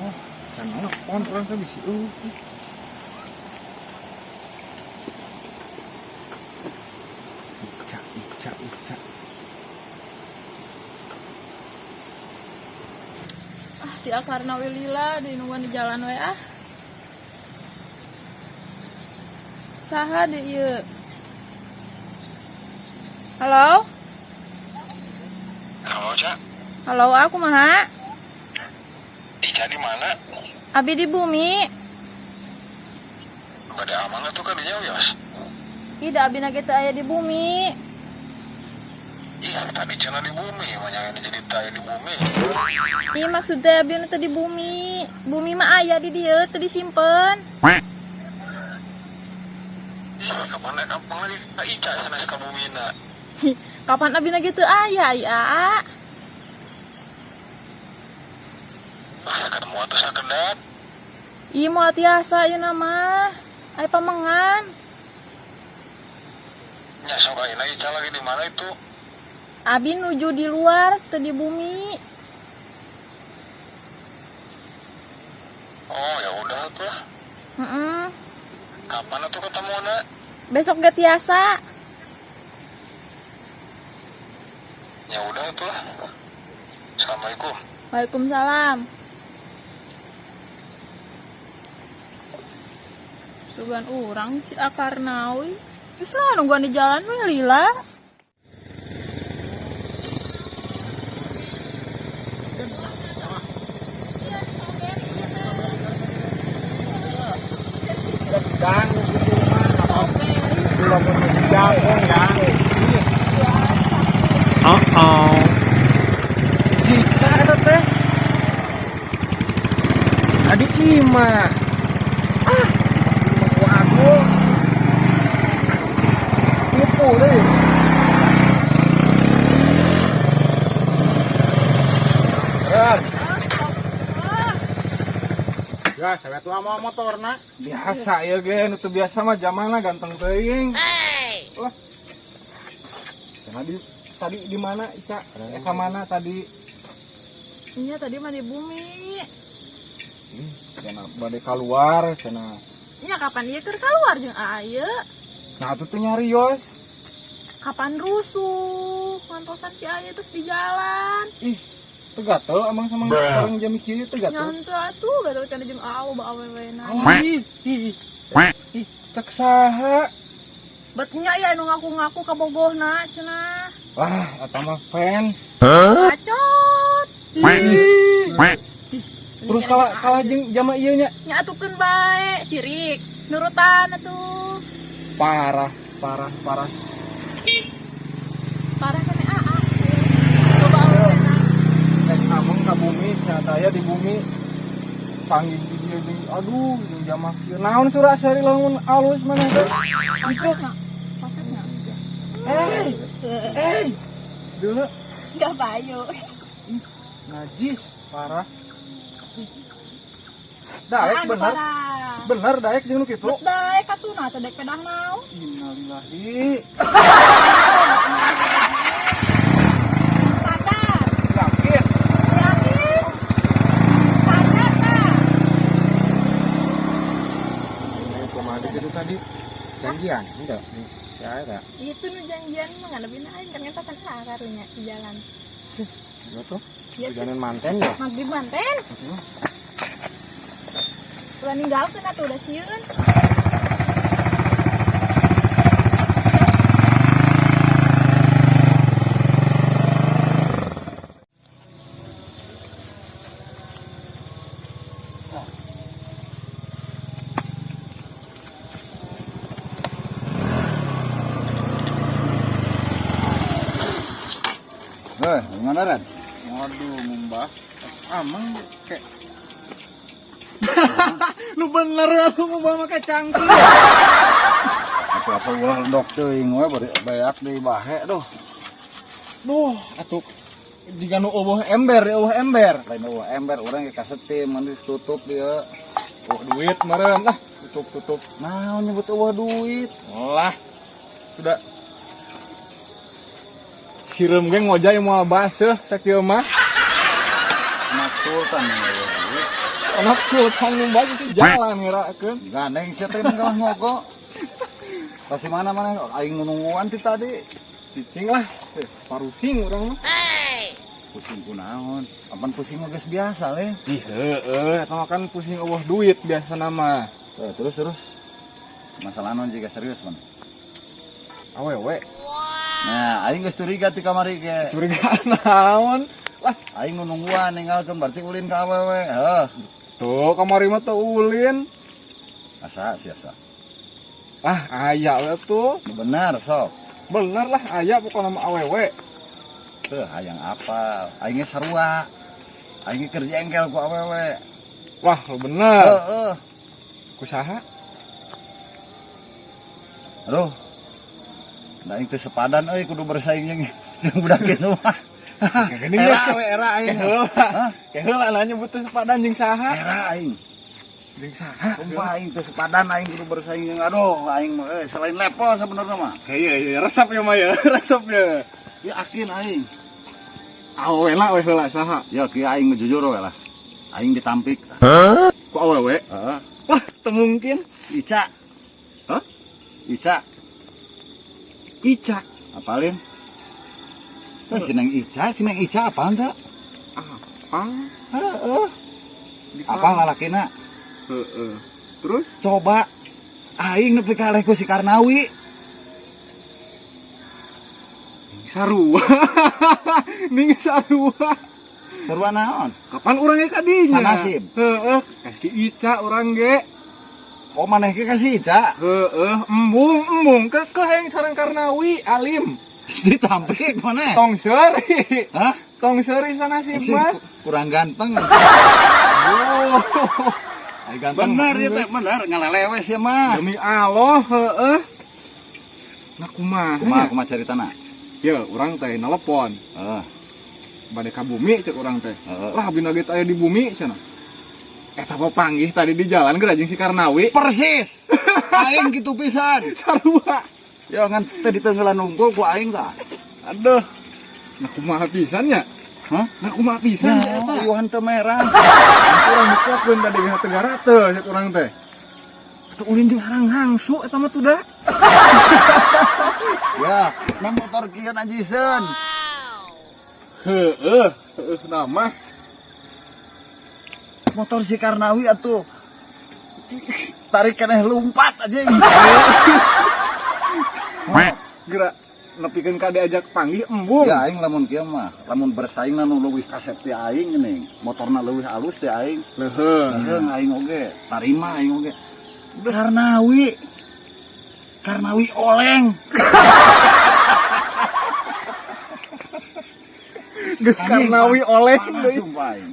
Oh, can mana pohon orang teh bisi. Ica. Si Akarna we lila di nungguan di jalan we ah. Saha deh ieu? Halo? Halo, Cak. Halo, aku maha. Ica di mana? Abi di bumi. Bade aman tuh kan dinya Yos. Ida abi na kita aya di bumi. Iya, tadi cenah di bumi, manyang jadi taya di bumi. Iya maksudnya abi na teh di bumi. Bumi mah aya di dieu teu disimpen. Iya, kapan naik kampung lagi ka Ica sana ka bumina. Kapan abi na gitu aya ya? Ah, ketemu atuh sakedat. Iya mau tiasa ieu nama. Ai pamengan. Nya sok ayeuna Ica lagi di mana itu? Abi nuju di luar teu di bumi. Oh, ya udah tuh. Heeh. Kapan atuh ketemuana? Besok gak tiasa. Ya udah tuh. Assalamualaikum. Waalaikumsalam. Sugan urang si Akarnawi. Geus lah nungguan di jalan we lila. Dan belum jagung ya. Cica eta teh. Adi Ima. Aku tipu deh. Ya, saya tua mau motorna. Biasa ya gen, itu biasa mah zamanna ganteng teuing. Wah. Tadi di mana Ica? Ka mana tadi? Iya tadi mah di bumi. Cenah bade keluar cenah. Nya kapan ieu keur keluar jeung aya? Nah, atuh teh nyari Yos. Kapan rusuh? Mantosan si aya terus di jalan. Ih, teu gatel emang sama orang jam kieu teu gatel. Nyantu atuh gatel kana jeung awewe bawewena. Ih, cek saha? Betnya ya anu ngaku-ngaku ka bogohna cenah. Wah, eta mah fans. Bacot. Terus kalah jeung jama ieu nya. Nya atukeun bae, sirik. Nurutan atuh. Parah. Parah kene aa. Coba awena. Kayak ameng ka bumi, ternyata aya di bumi. Panggil di dieu jeung aduh, jeung jama kieu. Naon surah sari lamun alus maneh teh? Pasakna. Dulu Enggak bayu. najis, parah. Daek bener. Bener daek jeung nu kitu. Daek katuna teh dek pedah naon. Innalillahi. Sadar. Yakin? Yakin. Sadar nah. Ini kemana gitu tadi? Janjian? Enggak. Ya ada. Itu nu janjian mah ngadepin aing ternyata salah karunya di jalan. Iya tuh. Iya Jalan manten ya. Maghrib manten. Udah ninggalkeun atuh udah sieun. Gimana Ren? Waduh, Mbah. Amang kayak lu bener aku Mbah make cangkir. Aku asal ulah dok teuing we bari bayak deui bahe doh. Duh, atuh diganu eueuh ember, eueuh ember. Lain eueuh ember urang ge kasetim mandi tutup dia. Oh, duit meureun lah, tutup. Naon nyebut eueuh duit? Lah. Sudah sireum ge ngojay moal baseuh sakieu mah. Maksud kan eueuh duit. anak sultan nu baju sih jalan ngirakeun. Gandeng sia teh kalah ngogok. Kasih mana aing nungguan ti tadi. Cicing lah. Parusing urang mah. Pusing kunaon? Apaan pusing mah geus biasa le. Ih heueuh eta mah kan pusing eueuh duit biasana mah. Terus. Masalah non juga serius, Man. Awewe. Nah, aing geus curiga ti kamari ge. Curiga naon? Lah, Aing nu nungguan ninggalkeun berarti ulin ka awewe. Heuh. tuh kamari mah teu ulin. Asa siasa. Ah, aya we tuh. Bener sok. Bener lah aya pokona mah awewe. Teu hayang apal. Aing ge sarua. Aing ge kerja engkel ku awewe. Wah, lu bener. Heeh. Kusaha? Aduh. Da aing teh sepadan euy kudu bersaing jeung budak kieu mah. Gini ya. Era aing. Keheula nanya butuh sepadan jeung saha? Era aing. Jeung saha? Sumpah aing teh sepadan aing kudu bersaing jeung aduh aing mah selain level sebenarnya mah. Iya, resep ya mah ya, resep ya. Yakin aing. Awela we heula saha? Ya kieu aing jujur we lah. Aing ditampik. Ku awewe? Heeh. Wah, teu mungkin. Ica. Hah? Ica. Ica. Apalin? Sineng Ica apaan tak? Apa? Heeh. Apa ngalakina? Heeh. Terus Coba aing nepi ka ku si Karnawi. sarua. Ning sarua. Sarua naon? Kapan urang ge ka dinya? Sanasib. Heeh, kasih Ica urang ge. Oh maneh ke kasih Ica? Heeh, embung kekeh sareng Karnawi alim. Ditampik maneh. Tong seuri. Hah? Tong seuri sanasib mah. Kurang ganteng. Oh. Ai ganteng. Bener ya teh, bener ngalelewes ya mah. Demi Allah, heeh. Nah kumaha? Kumaha caritana? Ya, urang teh nelepon. Heeh. Bade ka bumi cek urang teh. Heeh. Lah bina ge aya di bumi cenah. Eta panggih tadi di jalan geura jeung si Karnawi. Persis. Aing gitu pisan. Sarua. Ya ngan teh ditenggelan nungkul ku aing tah. Aduh. Nah kumaha pisan nya? Hah? Nah kumaha pisan nya Ya, eta? iwan teh merah. Urang dikeun tadi di Tegara teh cek urang teh. Atuh ulin jeung harang hangsu eta mah tuh da. Ya, nang motor kieu najisen. Heeh, nama Motor si Karnawi atuh. Tarik keneh lumpat aja. geura nepikeun ka diajak panggih embung. Ya aing lamun kieu mah, lamun bersaing nu leuwih kasep ti aing geuning. Motorna leuwih alus ti aing. Leuheung. Leuheung aing oge, tarima aing oge. Karnawi oleng. Geus Karnawi oleng Panas deui. sumpah aing.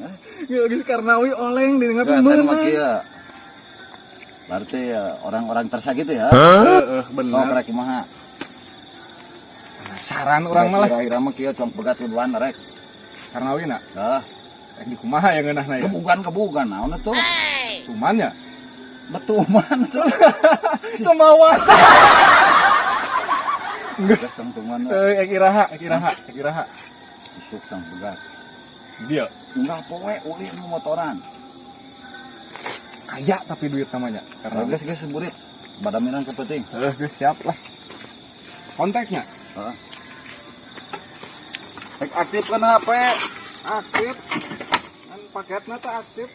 Geus Karnawi oleng deui Geus ngapain mah bener. kieu. Berarti ya orang-orang tersakitu ya. Heeh, Tong bener. rek kumaha? Saran urang mah lah Kira-kira mah kieu com pegat kuduan rek. Karnawi na. Hah, Rek di kumaha yang ngeunahna ya? kebugan naon atuh? Cuman ya Betuman tuh. kemawa. Geus Sang tuman ekiraha. isuk sang pegat. Dia Enggak poe ulin nu motoran. kaya tapi duit namanya. Karena Geus burit. Badamiran ke penting. geus siap lah. Kontaknya Heeh. Aktifkan HP. aktif. Kan paketna teh aktif.